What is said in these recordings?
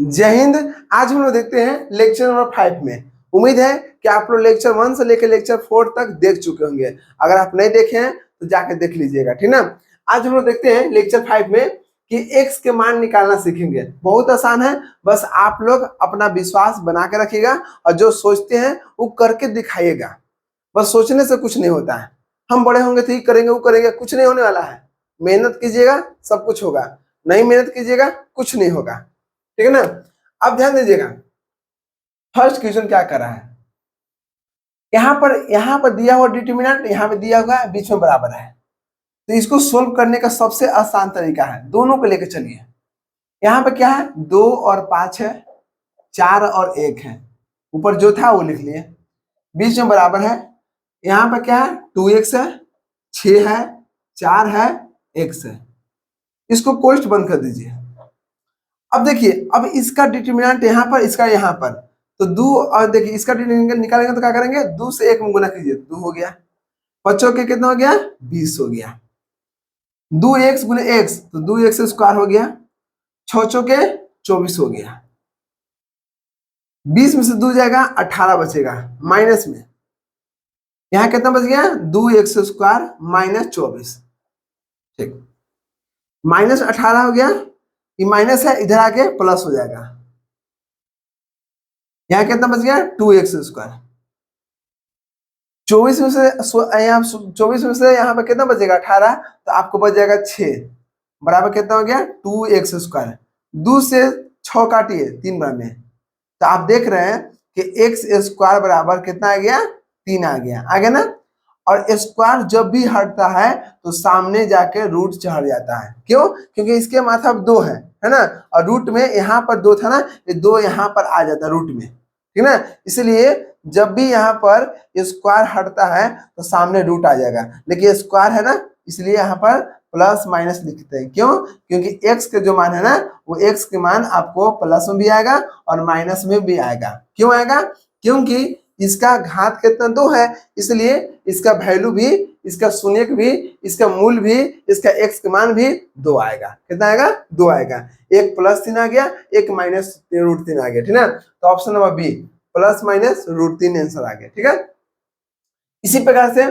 जय हिंद। आज हम लोग देखते हैं लेक्चर नंबर 5 में। उम्मीद है कि आप लोग लेक्चर 1 से लेकर लेक्चर 4 तक देख चुके होंगे। अगर आप नहीं देखे हैं तो जाकर देख लीजिएगा, ठीक ना। आज हम लोग देखते हैं लेक्चर 5 में कि x के मान निकालना सीखेंगे। बहुत आसान है, बस आप लोग अपना विश्वास बना के रखिएगा और जो सोचते हैं वो करके दिखाइएगा। बस सोचने से कुछ नहीं होता है। हम बड़े होंगे तो ये करेंगे वो करेंगे, कुछ नहीं होने वाला है। मेहनत कीजिएगा सब कुछ होगा, नहीं मेहनत कीजिएगा कुछ नहीं होगा, ठीक है ना। अब ध्यान दीजिएगा, फर्स्ट क्वेश्चन क्या कर रहा है। यहाँ पर दिया हुआ डिटरमिनेंट यहाँ पे दिया हुआ है, बीच में बराबर है। तो इसको सोल्व करने का सबसे आसान तरीका है, दोनों को लेकर चलिए। यहाँ पे क्या है, 2 और 5 है, 4 और 1 है। ऊपर जो था वो लिख लिए, बीच में बराबर है। यहाँ पे क्या है, 2x है, 6 है, 4 है, x है। इसको कोष्ठ बंद कर दीजिए। अब देखिए, अब इसका डिटरमिनेंट यहाँ पर, इसका यहाँ पर, तो 2 और देखिए इसका डिटरमिनेंट निकालेंगे तो क्या करेंगे, 2 से 1 में गुना कीजिए, 2 हो गया। 5 के कितना हो गया, 20 हो गया। 2x गुने x तो 2x स्क्वायर हो गया, 6 के 24 हो गया। 20 में से 2 जाएगा, 18 बचेगा माइनस में। यहाँ कितना बच गया, 2x स्क्वायर माइनस 24, ठीक। माइनस 18 हो गया, ये माइनस है, इधर आके प्लस हो जाएगा। यहाँ कितना बच गया, 2x स्क्वायर। 24 में से यहाँ 24 में से यहाँ पर कितना बचेगा, 18, तो आपको बच जाएगा 6 बराबर कितना हो गया, 2x स्क्वायर। 2 से 6 काटिए 3 बार में, तो आप देख रहे हैं कि x स्क्वायर बराबर कितना आ गया, 3 आ गया ना। और स्क्वायर जब भी हटता है तो सामने जाके रूट चढ़ जाता है। क्यों, क्योंकि इसके माथा 2 है ना, और रूट में यहाँ पर 2 था ना, ये 2 यहाँ पर आ जाता है रूट में, ठीक ना। इसलिए जब भी यहाँ पर स्क्वायर हटता है तो सामने रूट आ जाएगा, लेकिन स्क्वायर है ना, इसलिए यहाँ पर प्लस माइनस लिखते हैं। क्यों, क्योंकि x के जो मान है ना, वो x के मान आपको प्लस में भी आएगा और माइनस में भी आएगा। क्यों आएगा, क्योंकि इसका घात कितना 2 है, इसलिए इसका वैल्यू भी, इसका शून्य भी, इसका मूल भी, इसका x के मान भी 2 आएगा। कितना आएगा, 2 आएगा। एक प्लस 3 आ गया, एक माइनस √3 आ गया, ठीक है। तो option number B, plus minus √3 answer आ गया, ठीक है। इसी प्रकार से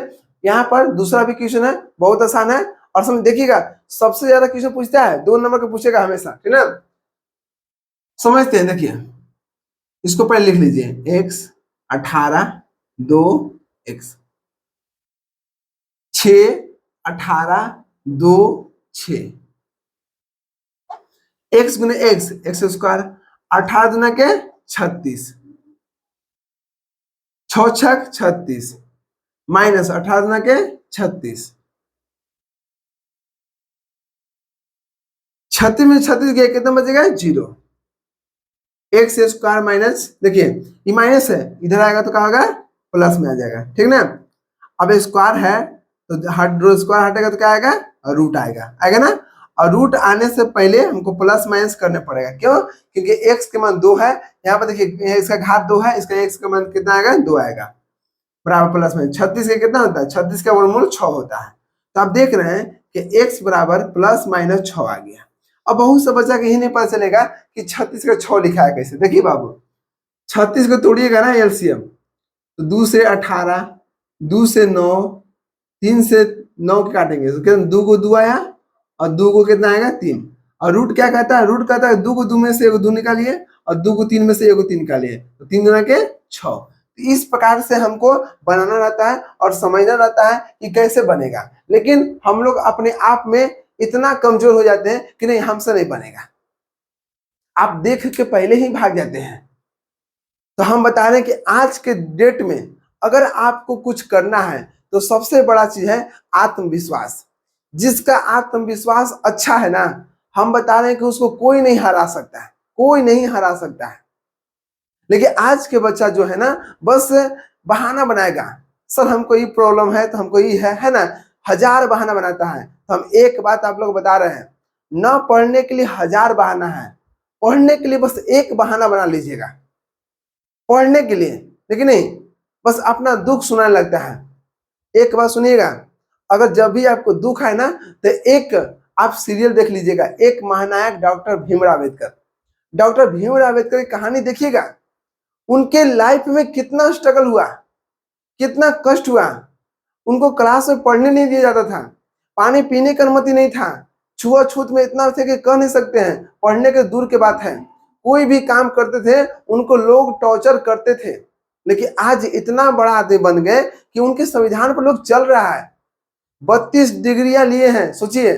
यहाँ पर दूसरा भी क्वेश्चन है, बहुत आसान है। और समझ देखिएगा, सबसे ज्यादा क्वेश्चन पूछता है 2 नंबर का पूछेगा हमेशा, ठीक है। समझते हैं, देखिए इसको पहले लिख लीजिए, x 18 2 x 6 18 2 6 x गुने x स्क्वायर, 18 दुना के 36, 6 छक 36 माइनस 18 दुना के 36, 36 में 36 गया, कितना बचेगा, 0। x स्क्वायर माइनस, देखिए ये माइनस है, इधर आएगा तो क्या होगा, प्लस में आ जाएगा, ठीक ना। अब स्क्वायर है तो स्क्वायर हटेगा तो क्या आएगा, रूट आएगा ना। और रूट आने से पहले हमको प्लस माइनस करने पड़ेगा। क्यों, क्योंकि x के मान 2 है, यहाँ पर देखिए इसका घात 2 है, इसका x का मान कितना आएगा, 2 आएगा, बराबर प्लस माइनस 36 का कितना होता है, 36 का वर्गमूल 6 होता है। तो आप देख रहे हैं कि x बराबर प्लस माइनस 6 आ गया। अब बहुत सा बच्चा के ही नहीं पता चलेगा कि 36 का 6 लिखा है कैसे। देखिए बाबू, 36 को तोड़िएगा ना एलसीएम, तो 2 से 18, 2 से 9, 3 से 9 के काटेंगे तो कितना, 2 को 2 आया और 2 को कितना आएगा, 3। और रूट क्या कहता है, रूट कहता है 2 को 2 में से 1 2 निकालिए और 2 को 3 में से 1 3 निकालिए, तो 3 गुना के 6। तो इस प्रकार से हमको बनाना रहता है और समझना रहता है कि कैसे बनेगा। लेकिन हम लोग अपने आप में इतना कमजोर हो जाते हैं कि नहीं, हमसे नहीं बनेगा, आप देख के पहले ही भाग जाते हैं। तो हम बता रहे हैं कि आज के डेट में अगर आपको कुछ करना है तो सबसे बड़ा चीज है आत्मविश्वास। जिसका आत्मविश्वास अच्छा है ना, हम बता रहे हैं कि उसको कोई नहीं हरा सकता है, कोई नहीं हरा सकता है। लेकिन आज के बच्चा जो है ना, बस बहाना बनाएगा, सर हमको ये प्रॉब्लम है तो हमको ये है ना, 1000 बहाना बनाता है। तो हम एक बात आप लोग बता रहे हैं, न पढ़ने के लिए 1000 बहाना है, पढ़ने के लिए बस एक बहाना बना लीजिएगा, पढ़ने के लिए। लेकिन नहीं, बस अपना दुख सुनाने लगता है। एक बात सुनिएगा, अगर जब भी आपको दुख है ना, तो एक आप सीरियल देख लीजिएगा, एक महानायक डॉक्टर भीमराव अम्बेडकर। डॉक्टर भीमराव अम्बेडकर की कहानी देखिएगा, उनके लाइफ में कितना स्ट्रगल हुआ, कितना कष्ट हुआ। उनको क्लास में पढ़ने नहीं दिया जाता था, पानी पीने की अनुमति नहीं था, छुआछूत में इतना थे कि कह नहीं सकते हैं, पढ़ने के दूर की बात है। कोई भी काम करते थे उनको लोग टॉर्चर करते थे। लेकिन आज इतना बड़ा आदमी बन गए कि उनके संविधान पर लोग चल रहा है, 32 डिग्रियां लिए हैं, सोचिए।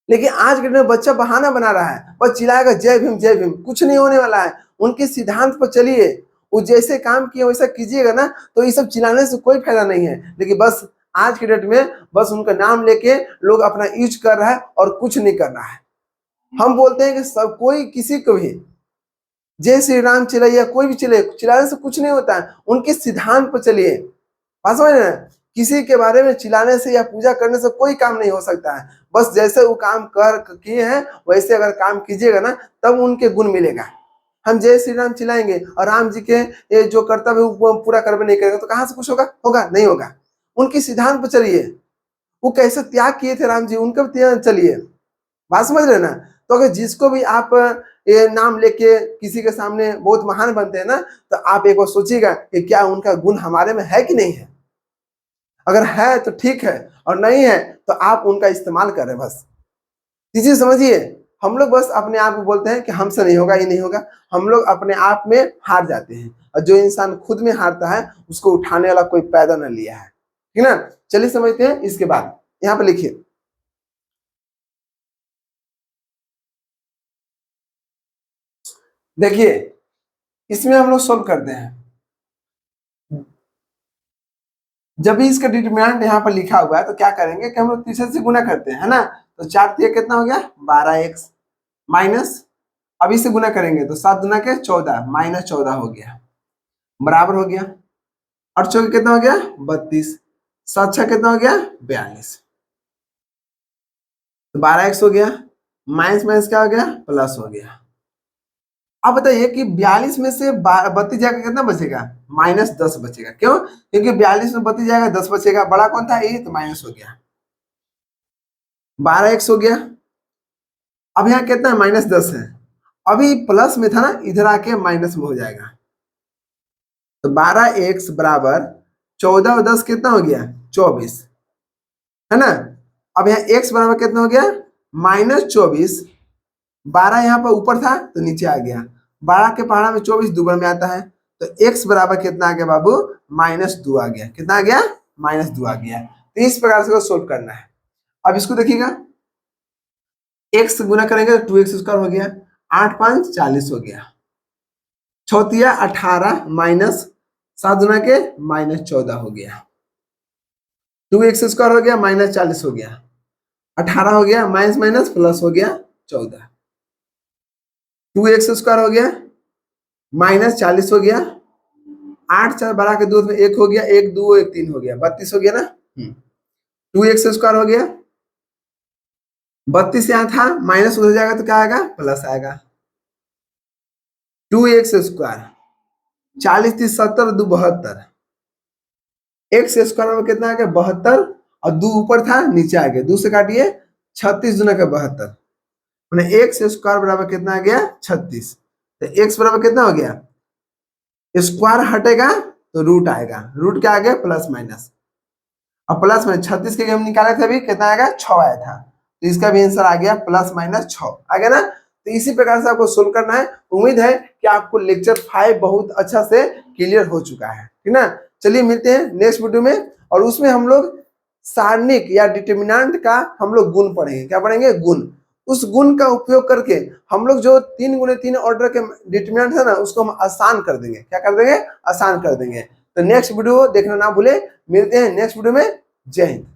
लेकिन आज के में बच्चा बहाना बना रहा है, बस चिल्लाएगा जय भीम जय भीम। कुछ नहीं होने वाला है, उनके सिद्धांत पर चलिए, वो जैसे काम किए वैसा कीजिएगा ना, तो ये सब चिल्लाने से कोई फायदा नहीं है। लेकिन बस आज के डेट में बस उनका नाम लेके लोग अपना यूज कर रहा है और कुछ नहीं कर रहा है। हम बोलते हैं कि सब कोई किसी को भी जय श्री राम चिल्लाइए, कोई भी चिल्लाने से कुछ नहीं होता है, उनके सिद्धांत पर चलिए। बात समझ रहे हैं? किसी के बारे में चिल्लाने से या पूजा करने से कोई काम नहीं हो सकता है। बस जैसे वो काम कर किए हैं वैसे अगर काम कीजिएगा ना, तब उनके गुण मिलेगा। हम जय श्री राम चिल्लाएंगे और राम जी के ये जो कर्तव्य वो पूरा करवे नहीं करेंगे तो कहाँ से कुछ होगा? होगा नहीं होगा। उनके सिद्धांत पर चलिए, वो कैसे त्याग किए थे राम जी, उनके पर चलिए। बात समझ रहे ना? तो अगर जिसको भी आप ये नाम लेके किसी के सामने बहुत महान बनते हैं ना, तो आप एक बार सोचिएगा कि क्या उनका गुण हमारे में है कि नहीं है। अगर है तो ठीक है, और नहीं है तो आप उनका इस्तेमाल करें। बस चीजें समझिए। हम लोग बस अपने आप को बोलते हैं कि हमसे नहीं होगा, ये नहीं होगा। हम लोग अपने आप में हार जाते हैं, और जो इंसान खुद में हारता है उसको उठाने वाला कोई पैदा न लिया है। ठीक ना? चलिए समझते हैं। इसके बाद यहाँ पे लिखिए, देखिए इसमें हम लोग सोल्व करते हैं। जब भी इसका डिटरमिनेंट यहाँ पर लिखा हुआ है तो क्या करेंगे कि हम लोग तीसरे से गुना करते हैं, है ना? तो 4 तिया कितना हो गया? 12x माइनस, अब इसे गुना करेंगे तो 7 गुना के 14 माइनस 14 हो गया, बराबर हो गया। और चौके कितना हो गया? 32, 7 छः कितना हो गया? 42। तो 12x हो गया, माइनस माइनस क्या हो गया? प्लस हो गया। अब बताइए कि 42 में से 32 जाकर कितना बचेगा? -10 बचेगा। क्यों? क्योंकि 42 में 32 जाएगा 10 बचेगा। बड़ा कौन था? ये, तो माइनस हो गया। 12x हो गया। अब यहाँ कितना है? -10 है। अभी प्लस में था ना, इधर आके माइनस में हो जाएगा। तो 12x बराबर 14 और 10 कितना हो गया? 24, है ना? अब यहाँ x बराबर कितना हो गया? -24। 12 यहाँ पर ऊपर था तो नीचे आ गया। 12 के पहाड़ा में 24 दुगुण में आता है, तो x बराबर कितना आ गया बाबू? -2 आ गया। कितना आ गया? -2 आ गया। तो इस प्रकार से सोल्व करना है। अब इसको देखिएगा, x गुना करेंगे तो 2x² हो गया, 8 5 40 हो गया, चौथिया 18 माइनस 7 गुना के -14 हो गया, 2x² हो गया, -40 हो गया, 18 हो गया, माइनस माइनस प्लस हो गया 14, 2x² हो गया, -40 हो गया, 8 4 12 के 2 में 1 हो गया, 1 2 1 3 हो गया, 32 हो गया ना। 2x² हो गया, 32 यहाँ था, माइनस उधर जाएगा तो क्या आएगा? प्लस आएगा। 2x², 40 30 70 2 72, x² में कितना आ गया? 72, और 2 ऊपर था नीचे आ गया, 2 से काटिए, 36 दूना का 72, मैंने x² बराबर कितना आ गया? 36। तो x बराबर कितना हो गया? स्क्वायर हटेगा तो रूट आएगा, रूट क्या आ गया? प्लस माइनस, और प्लस में 36 के हम निकाले थे अभी, कितना आएगा? 6 आया था। तो इसका भी आंसर आ गया +-6 आ गया ना। तो इसी प्रकार से आपको सोल्व करना है। उम्मीद है कि आपको लेक्चर 5 बहुत अच्छा से क्लियर हो चुका है, ठीक ना? चलिए मिलते हैं नेक्स्ट वीडियो में, और उसमें हम लोग सारणिक या डिटर्मिनेंट का हम लोग गुण पढ़ेंगे। क्या पढ़ेंगे? गुण। उस गुण का उपयोग करके हम लोग जो 3 × 3 ऑर्डर के डिटर्मिनेंट है ना, उसको हम आसान कर देंगे। क्या कर देंगे? आसान कर देंगे। तो नेक्स्ट वीडियो देखना ना भूले। मिलते हैं नेक्स्ट वीडियो में। जय हिंद।